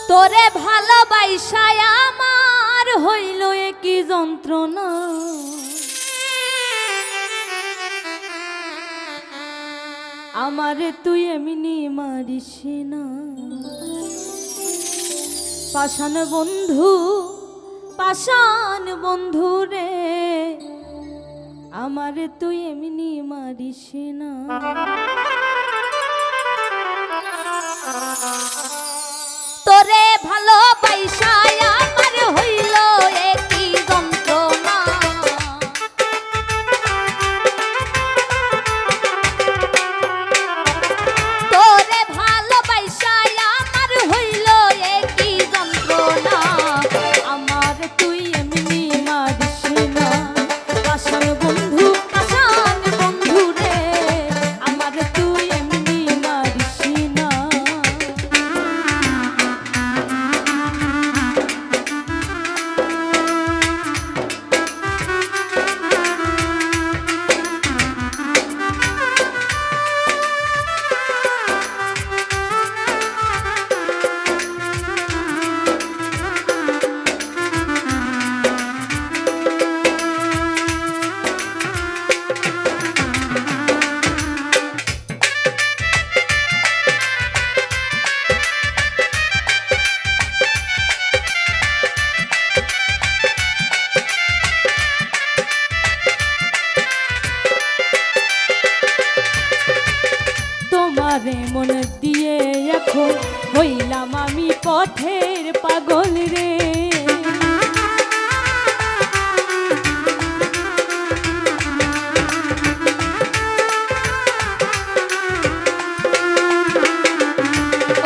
তোরে ভালোবাসায় আমার হইল একই যন্ত্রণা, আমারে তুই এমনি মারিস না। পাষাণ বন্ধু, পাষাণ বন্ধু রে, আমারে তুই এমনি মারিস না। তোরে ভালোবাসায় আমার হইল একই যন্ত্রণা, তোরে ভালোবাসায় আমার হইল একই যন্ত্রণা, আমার তুই এমনি মারিস না। পাষাণ বন্ধু, পাষাণ বন্ধু রে, আমার তুই এমনি মারিস না। তোমারে মন দিয়ে এখন হইলাম আমি পথের পাগল রে।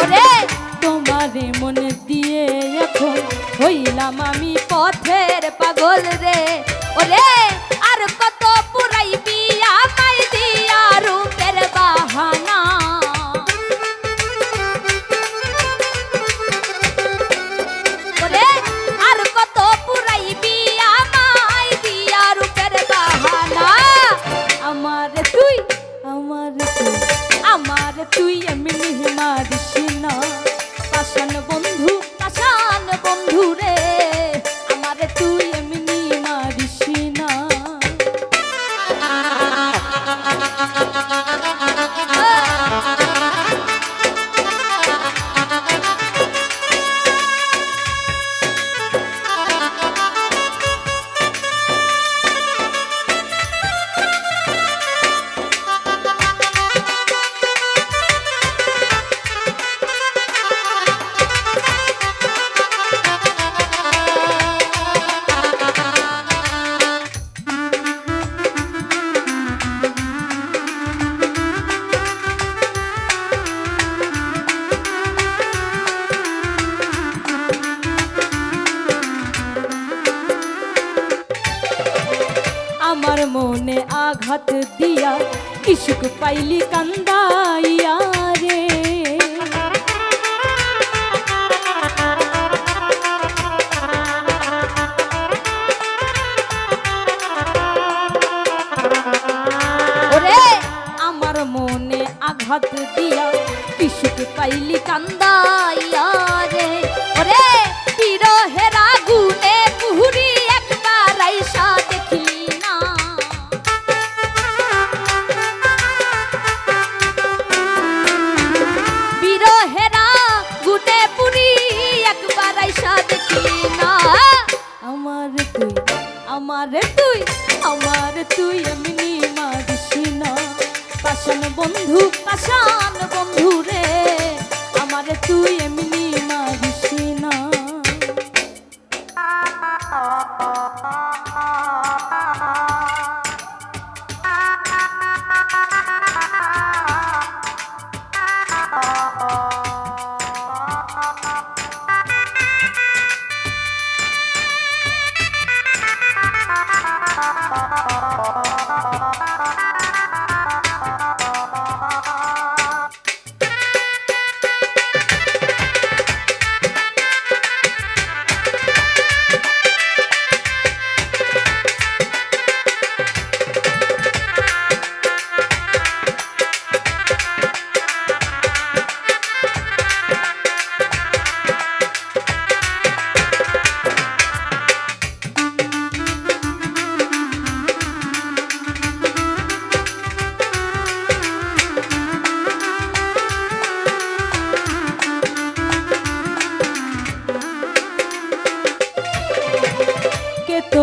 ওরে তোমারে মন দিয়ে এখন হইলাম আমি পথের পাগল রে। ওরে আর কত পুরাইবি আমায় দিয়া রূপের বাহানা, ওরে আর কত পুরাইবি আমায় দিয়া রূপের বাহানা, আমার তুই, আমার তুই, আমার তুই এমনি মারিস না। পাষাণ বন্ধু, পাষাণ বন্ধু রে, আমার তুই এমনি মারিস না। আমার মনে আঘাত দিয়া কি সুখ পাইলি কান্দাইয়া রে। ওরে আমার মনে আঘাত দিয়া কি সুখ পাইলি কান্দাইয়া রে। ওরে বিরহের আগুনে পুহুরি একবার আইসা দেখলি না, বিরহের আগুনে পুরি একবার আইসা দেখলি না। আমার তুই, আমার তুই, আমার তুই এমনি মারিস না। পাষাণ বন্ধু, পাষাণ বন্ধু রে, আমার তুই এমনি মারিস না।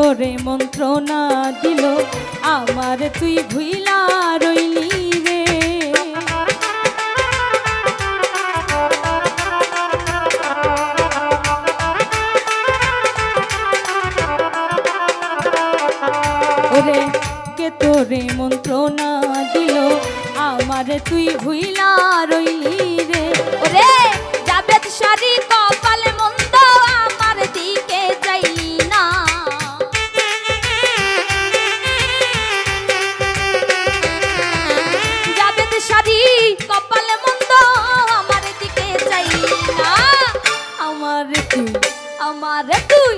তোরে মন্ত্রণা দিল আমার তুই ভুইলা রইলি রে। ওরে কে তোরে মন্ত্রণা দিল আমার তুই ভুইলা রইলি রে। ওরে জাবেদ শাড়ি কপাল মন্দ আমার দিকে যাইলি না। জাবেদ শাড়ি কপাল মন্দ আমার দিকে যাইলি না। আমার তুই আমার তুই